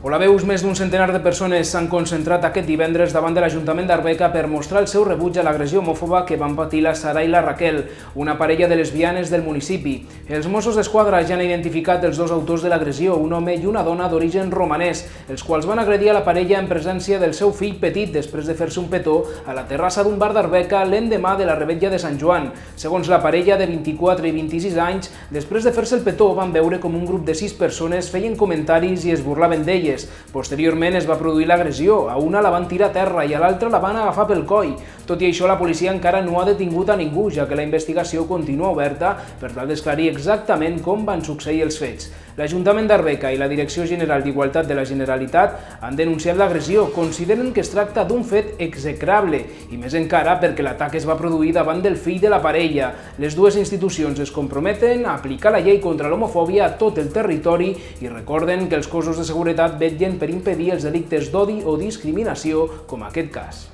Olaveus, més d'un centenar de persones s'han concentrat aquest divendres davant de l'Ajuntament d'Arbeca per mostrar el seu rebuig a l'agressió homòfoba que van patir la Sara i la Raquel, una parella de lesbianes del municipi. Els Mossos d'Esquadra ja han identificat els dos autors de l'agressió, un home i una dona d'origen romanès, els quals van agredir a la parella en presència del seu fill petit després de fer-se un petó a la terrassa d'un bar d'Arbeca l'endemà de la Revetlla de Sant Joan. Segons la parella de 24 i 26 anys, després de fer-se el petó van veure com un grup de 6 persones feien comentaris i es burlaven d'elles. Posteriorment es va produir l'agressió, a una la van tirar a terra i a l'altra la van agafar pel coll. Tot i això, la policia encara no ha detingut a ningú, ja que la investigació continua oberta per tal d'esclarir exactament com van succeir els fets. L'Ajuntament d'Arbeca i la Direcció General d'Igualtat de la Generalitat han denunciat l'agressió, consideren que es tracta d'un fet execrable, i més encara perquè l'atac es va produir davant del fill de la parella. Les dues institucions es comprometen a aplicar la llei contra l'homofòbia a tot el territori i recorden que els cossos de seguretat vetllen per impedir els delictes d'odi o discriminació com aquest cas.